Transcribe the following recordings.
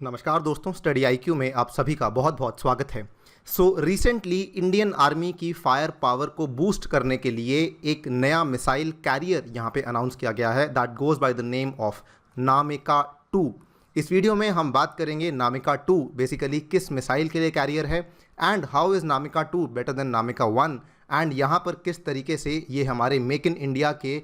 नमस्कार दोस्तों, study IQ में आप सभी का बहुत बहुत स्वागत है। रिसेंटली इंडियन आर्मी की फायर पावर को बूस्ट करने के लिए एक नया मिसाइल कैरियर यहाँ पे अनाउंस किया गया है that goes by the name of Namika 2। इस वीडियो में हम बात करेंगे नामिका 2 बेसिकली किस मिसाइल के लिए कैरियर है and how is NAMICA 2 better than NAMICA 1 and यहाँ पर किस तरीके से ये हमारे मेक इन इंडिया के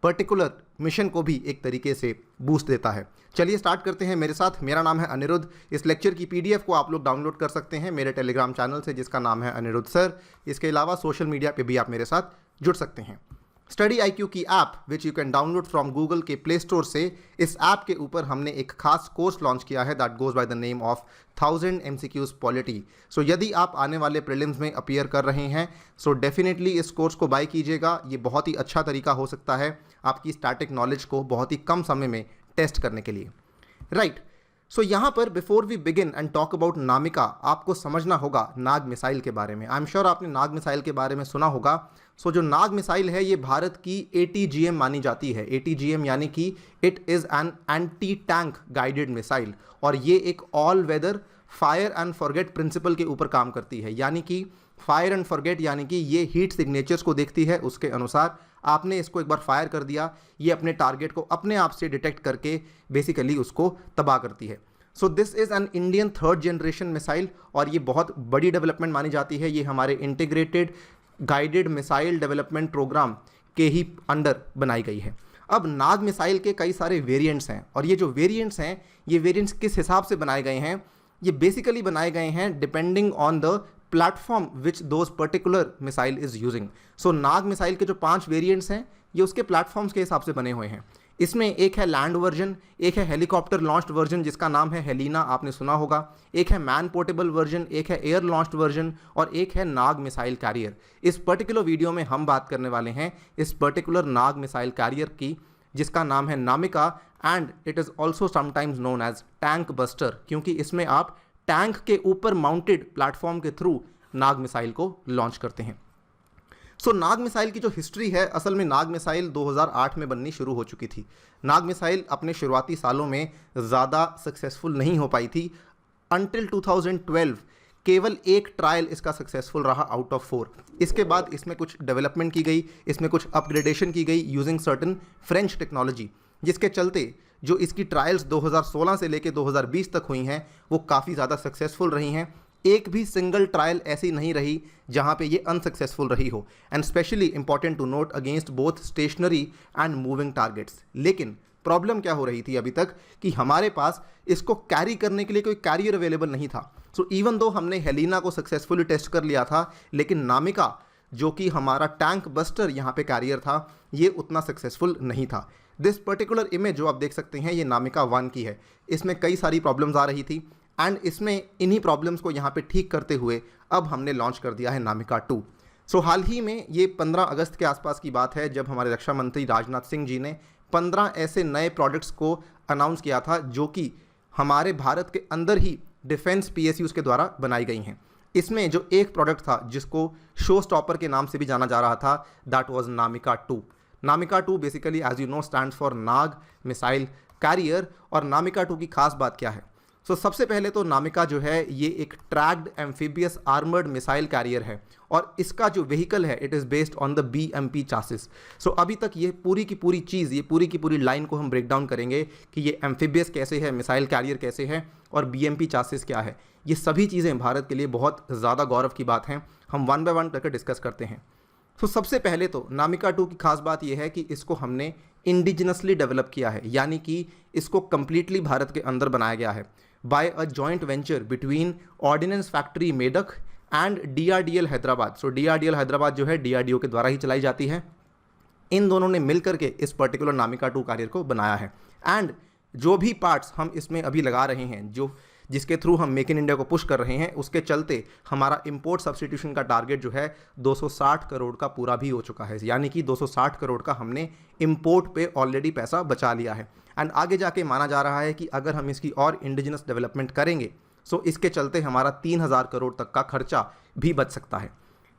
पर्टिकुलर मिशन को भी एक तरीके से बूस्ट देता है। चलिए स्टार्ट करते हैं मेरे साथ। मेरा नाम है अनिरुद्ध। इस लेक्चर की पीडीएफ को आप लोग डाउनलोड कर सकते हैं मेरे टेलीग्राम चैनल से जिसका नाम है अनिरुद्ध सर। इसके अलावा सोशल मीडिया पे भी आप मेरे साथ जुड़ सकते हैं। स्टडी आईक्यू की app which you can download from Google के प्ले स्टोर से, इस ऐप के ऊपर हमने एक खास कोर्स लॉन्च किया है that goes by the name of 1000 MCQs polity. So यदि आप आने वाले प्रीलिम्स में अपीयर कर रहे हैं सो डेफिनेटली इस कोर्स को बाय कीजिएगा। ये बहुत ही अच्छा तरीका हो सकता है आपकी स्टैटिक नॉलेज को बहुत ही कम समय में टेस्ट करने के लिए। राइट, सो यहाँ पर before we begin and talk about NAMICA, आपको समझना होगा नाग मिसाइल के बारे में। आई एम श्योर आपने नाग मिसाइल के बारे में सुना होगा। सो जो नाग मिसाइल है ये भारत की ATGM मानी जाती है। ATGM यानी कि it is an anti tank guided missile और ये एक all weather fire and forget principle के ऊपर काम करती है। यानी कि फायर एंड फॉरगेट यानी कि ये हीट सिग्नेचर्स को देखती है, उसके अनुसार आपने इसको एक बार फायर कर दिया, ये अपने टारगेट को अपने आप से डिटेक्ट करके बेसिकली उसको तबाह करती है। So this is an Indian 3rd generation missile और ये बहुत बड़ी डेवलपमेंट मानी जाती है। ये हमारे integrated guided missile development programme के ही अंडर बनाई गई है। अब नाग मिसाइल के कई सारे वेरिएंट्स हैं और ये जो वेरिएंट्स हैं ये वेरिएंट्स किस हिसाब से बनाए गए हैं, ये बेसिकली बनाए गए हैं depending on the platform which those particular missile is using. So Nag missile के जो 5 वेरिएंट्स हैं ये उसके प्लेटफॉर्म्स के हिसाब से बने हुए हैं। इसमें एक है लैंड वर्जन, एक है हेलीकॉप्टर लॉन्च्ड वर्जन जिसका नाम है हेलिना, आपने सुना होगा, एक है मैन पोर्टेबल वर्जन, एक है एयर लॉन्च्ड वर्जन और एक है नाग मिसाइल कैरियर। इस पर्टिकुलर वीडियो में हम बात करने वाले हैं इस पर्टिकुलर नाग मिसाइल कैरियर की जिसका नाम है NAMICA and it is also sometimes known as tank buster, क्योंकि इसमें आप टैंक के ऊपर माउंटेड प्लेटफॉर्म के थ्रू नाग मिसाइल को लॉन्च करते हैं। सो नाग मिसाइल की जो हिस्ट्री है, असल में नाग मिसाइल 2008 में बननी शुरू हो चुकी थी। नाग मिसाइल अपने शुरुआती सालों में ज़्यादा सक्सेसफुल नहीं हो पाई थी अनटिल 2012 केवल एक ट्रायल इसका सक्सेसफुल रहा आउट ऑफ 4। इसके बाद इसमें कुछ डेवलपमेंट की गई, इसमें कुछ अपग्रेडेशन की गई यूजिंग सर्टन फ्रेंच टेक्नोलॉजी, जिसके चलते जो इसकी ट्रायल्स 2016 से लेकर 2020 तक हुई हैं वो काफ़ी ज़्यादा सक्सेसफुल रही हैं। एक भी सिंगल ट्रायल ऐसी नहीं रही जहां पे ये अनसक्सेसफुल रही हो and specially important to note against both stationary and moving targets. लेकिन प्रॉब्लम क्या हो रही थी अभी तक कि हमारे पास इसको कैरी करने के लिए कोई कैरियर अवेलेबल नहीं था। सो इवन दो हमने हेलिना को सक्सेसफुली टेस्ट कर लिया था, लेकिन नामिका जो कि हमारा टैंक बस्टर यहाँ पे कैरियर था ये उतना सक्सेसफुल नहीं था। दिस पर्टिकुलर इमेज जो आप देख सकते हैं ये नामिका 1 की है। इसमें कई सारी प्रॉब्लम्स आ रही थी एंड इसमें इन्हीं प्रॉब्लम्स को यहाँ पे ठीक करते हुए अब हमने लॉन्च कर दिया है नामिका 2। सो हाल ही में ये 15 अगस्त के आसपास की बात है जब हमारे रक्षा मंत्री राजनाथ सिंह जी ने 15 ऐसे नए प्रोडक्ट्स को अनाउंस किया था जो कि हमारे भारत के अंदर ही डिफेंस PSUs के द्वारा बनाई गई हैं। इसमें जो एक प्रोडक्ट था जिसको शो स्टॉपर के नाम से भी जाना जा रहा था that was NAMICA 2। NAMICA 2 basically as you know stands for Nag missile carrier. और नामिका 2 की खास बात क्या है? सो सबसे पहले तो नामिका जो है ये एक tracked amphibious armoured missile carrier है और इसका जो व्हीकल है it is based on the BMP chassis. So अभी तक ये पूरी की पूरी चीज़, ये पूरी की पूरी लाइन को हम ब्रेक डाउन करेंगे कि ये एम्फीबियस कैसे है, मिसाइल कैरियर कैसे है और BMP चासिस क्या है। ये सभी चीज़ें भारत के लिए बहुत ज़्यादा गौरव की बात हैं। हम वन बाय वन करके डिस्कस करते हैं। तो सबसे पहले तो नामिका 2 की खास बात यह है कि इसको हमने इंडिजिनसली डेवलप किया है, यानी कि इसको कंप्लीटली भारत के अंदर बनाया गया है by a joint venture between ordnance factory Medak and DRDL Hyderabad. So DRDL Hyderabad जो है DRDO के द्वारा ही चलाई जाती है। इन दोनों ने मिलकर के इस पर्टिकुलर नामिका 2 कैरियर को बनाया है एंड जो भी पार्ट्स हम इसमें अभी लगा रहे हैं, जो जिसके थ्रू हम मेक इन इंडिया को पुश कर रहे हैं, उसके चलते हमारा इंपोर्ट सब्स्टिट्यूशन का टारगेट जो है 260 करोड़ का पूरा भी हो चुका है। यानी कि 260 करोड़ का हमने इंपोर्ट पे ऑलरेडी पैसा बचा लिया है एंड आगे जाके माना जा रहा है कि अगर हम इसकी और इंडिजिनस डेवलपमेंट करेंगे सो इसके चलते हमारा 3000 करोड़ तक का खर्चा भी बच सकता है।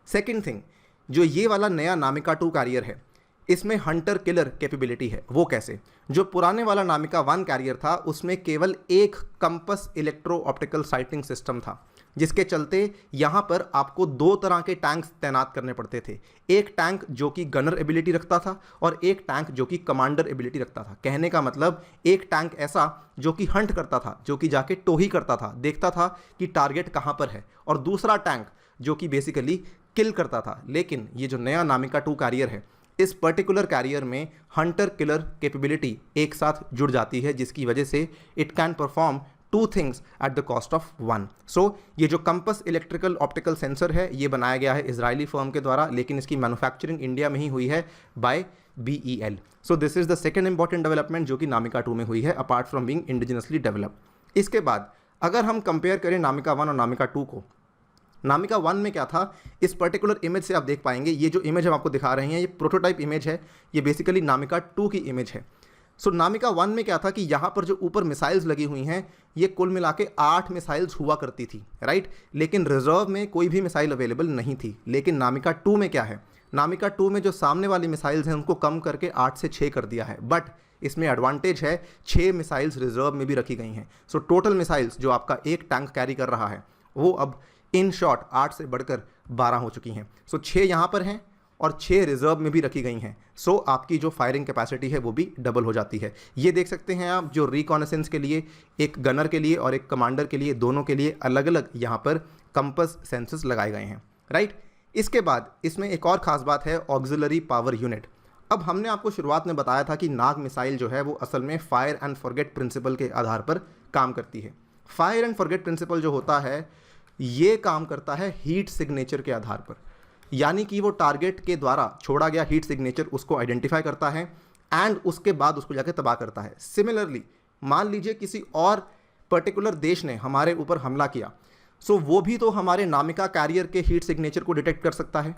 सेकेंड थिंग, जो ये वाला नया नामिका 2 कैरियर है इसमें हंटर किलर कैपेबिलिटी है। वो कैसे? जो पुराने वाला नामिका 1 कैरियर था उसमें केवल एक compass electro optical sighting system था, जिसके चलते यहाँ पर आपको 2 तरह के टैंक्स तैनात करने पड़ते थे। एक टैंक जो कि गनर एबिलिटी रखता था और एक टैंक जो कि कमांडर एबिलिटी रखता था। कहने का मतलब एक टैंक ऐसा जो कि हंट करता था, जो कि जाके टोही करता था, देखता था कि टारगेट कहाँ पर है, और दूसरा टैंक जो कि बेसिकली किल करता था। लेकिन ये जो नया नामिका 2 कैरियर है, इस पर्टिकुलर कैरियर में हंटर किलर कैपेबिलिटी एक साथ जुड़ जाती है, जिसकी वजह से it can perform 2 things at the cost of 1। सो ये जो कंपस इलेक्ट्रिकल ऑप्टिकल सेंसर है ये बनाया गया है इजरायली फर्म के द्वारा, लेकिन इसकी मैन्युफैक्चरिंग इंडिया में ही हुई है by BEL। So this is the second important development जो कि नामिका 2 में हुई है apart from being indigenously developed. इसके बाद अगर हम कंपेयर करें नामिका 1 और नामिका 2 को, नामिका 1 में क्या था, इस पर्टिकुलर इमेज से आप देख पाएंगे, ये जो इमेज हम आपको दिखा रहे हैं ये प्रोटोटाइप इमेज है, ये बेसिकली नामिका 2 की इमेज है। सो नामिका 1 में क्या था कि यहाँ पर जो ऊपर मिसाइल्स लगी हुई हैं ये कुल मिला के 8 मिसाइल्स हुआ करती थी, राइट। लेकिन रिजर्व में कोई भी मिसाइल अवेलेबल नहीं थी। लेकिन नामिका 2 में क्या है, नामिका 2 में जो सामने वाली मिसाइल्स हैं उनको कम करके 8 से 6 कर दिया है। बट इसमें एडवांटेज है 6 मिसाइल्स रिजर्व में भी रखी गई हैं। सो टोटल मिसाइल्स जो आपका एक टैंक कैरी कर रहा है वो अब इन शॉर्ट 8 से बढ़कर 12 हो चुकी हैं। सो 6 यहाँ पर हैं और 6 रिजर्व में भी रखी गई हैं। सो आपकी जो फायरिंग कैपेसिटी है वो भी डबल हो जाती है। ये देख सकते हैं आप, जो रिकॉनेसेंस के लिए एक गनर के लिए और एक कमांडर के लिए, दोनों के लिए अलग अलग यहाँ पर कंपस सेंसर्स लगाए गए हैं, राइट। इसके बाद इसमें एक और ख़ास बात है, ऑक्सिलरी पावर यूनिट। अब हमने आपको शुरुआत में बताया था कि नाग मिसाइल जो है वो असल में फायर एंड फॉरगेट प्रिंसिपल के आधार पर काम करती है। फायर एंड फॉरगेट प्रिंसिपल जो होता है ये काम करता है हीट सिग्नेचर के आधार पर, यानी कि वो टारगेट के द्वारा छोड़ा गया हीट सिग्नेचर उसको आइडेंटिफाई करता है एंड उसके बाद उसको जाके तबाह करता है। सिमिलरली मान लीजिए किसी और पर्टिकुलर देश ने हमारे ऊपर हमला किया, सो वो भी तो हमारे नामिका कैरियर के हीट सिग्नेचर को डिटेक्ट कर सकता है।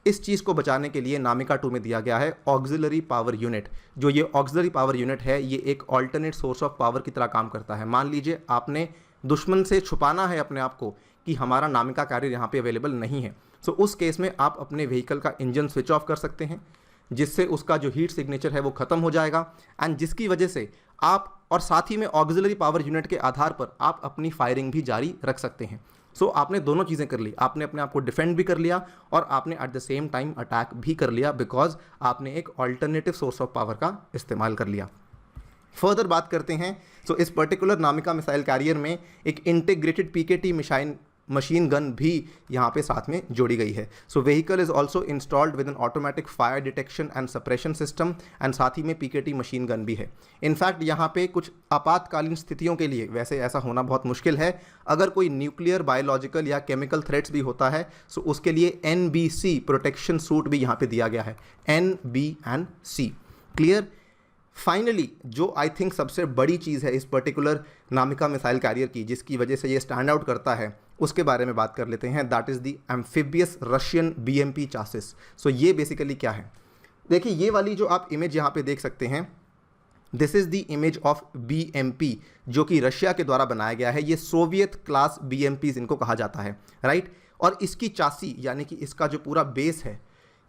इस चीज़ को बचाने के लिए नामिका 2 में दिया गया है ऑक्सिलरी पावर यूनिट। जो ये ऑक्सिलरी पावर यूनिट है ये एक ऑल्टरनेट सोर्स ऑफ पावर की तरह काम करता है। मान लीजिए आपने दुश्मन से छुपाना है अपने आप को कि हमारा नामिका कैरियर यहाँ पे अवेलेबल नहीं है, सो उस केस में आप अपने व्हीकल का इंजन स्विच ऑफ कर सकते हैं, जिससे उसका जो हीट सिग्नेचर है वो ख़त्म हो जाएगा एंड जिसकी वजह से आप, और साथ ही में ऑक्सिलरी पावर यूनिट के आधार पर आप अपनी फायरिंग भी जारी रख सकते हैं। सो आपने दोनों चीज़ें कर ली, आपने अपने आप को डिफेंड भी कर लिया और आपने at the same time attack भी कर लिया, बिकॉज आपने एक ऑल्टरनेटिव सोर्स ऑफ पावर का इस्तेमाल कर लिया। फर्दर बात करते हैं, सो इस पर्टिकुलर नामिका मिसाइल कैरियर में एक इंटीग्रेटेड PKT मशीन गन भी यहाँ पे साथ में जोड़ी गई है। So vehicle is also installed with an automatic fire detection and suppression system and साथ ही में PKT मशीन गन भी है। इनफैक्ट यहाँ पे कुछ आपातकालीन स्थितियों के लिए, वैसे ऐसा होना बहुत मुश्किल है, अगर कोई न्यूक्लियर, बायोलॉजिकल या केमिकल थ्रेट्स भी होता है सो उसके लिए NBC प्रोटेक्शन सूट भी यहाँ पे दिया गया है, NB&C। क्लियर। फाइनली जो आई थिंक सबसे बड़ी चीज़ है इस पर्टिकुलर नामिका मिसाइल कैरियर की, जिसकी वजह से ये स्टैंड आउट करता है, उसके बारे में बात कर लेते हैं। That is the amphibious Russian BMP chassis. So ये बेसिकली क्या है, देखिए ये वाली जो आप इमेज यहाँ पे देख सकते हैं, this is the image of BMP जो कि रशिया के द्वारा बनाया गया है। ये सोवियत क्लास BMPs इनको कहा जाता है, राइट। और इसकी चासी यानी कि इसका जो पूरा बेस है,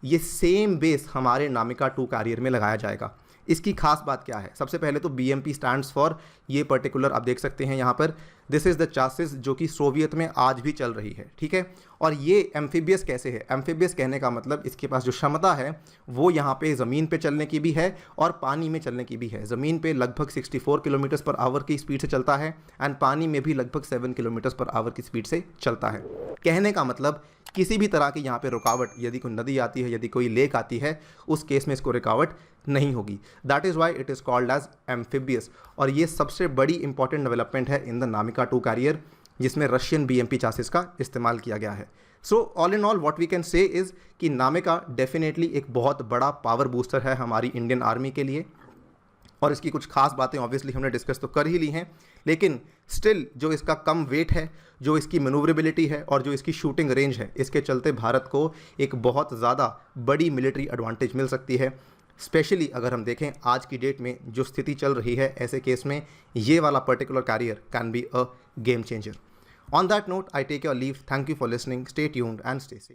ये सेम बेस हमारे नामिका 2 कैरियर में लगाया जाएगा। इसकी खास बात क्या है, सबसे पहले तो BMP स्टैंड्स फॉर, ये पर्टिकुलर आप देख सकते हैं यहाँ पर, दिस इज़ द चासिस जो कि सोवियत में आज भी चल रही है, ठीक है। और ये एम्फीबियस कैसे है, एम्फीबियस कहने का मतलब इसके पास जो क्षमता है वो यहाँ पे ज़मीन पे चलने की भी है और पानी में चलने की भी है। ज़मीन पे लगभग 64 किलोमीटर पर आवर की स्पीड से चलता है एंड पानी में भी लगभग 7 किलोमीटर पर आवर की स्पीड से चलता है। कहने का मतलब किसी भी तरह की यहाँ पे रुकावट, यदि कोई नदी आती है, यदि कोई लेक आती है, उस केस में इसको रुकावट नहीं होगी। That is why it is called as amphibious. और ये सबसे बड़ी इंपॉर्टेंट डेवलपमेंट है इन द नामिका 2 कैरियर, जिसमें रशियन BMP चासिस का इस्तेमाल किया गया है। So all in all what we can say is कि नामिका डेफिनेटली एक बहुत बड़ा पावर बूस्टर है हमारी इंडियन आर्मी के लिए, और इसकी कुछ खास बातें ऑब्वियसली हमने डिस्कस तो कर ही ली हैं, लेकिन स्टिल जो इसका कम वेट है, जो इसकी मैनूवरेबिलिटी है और जो इसकी शूटिंग रेंज है, इसके चलते भारत को एक बहुत ज़्यादा बड़ी मिलिट्री एडवांटेज मिल सकती है। स्पेशली अगर हम देखें आज की डेट में जो स्थिति चल रही है, ऐसे केस में ये वाला particular carrier can be a game changer. On that note I take your leave. Thank you for listening. Stay tuned and stay safe.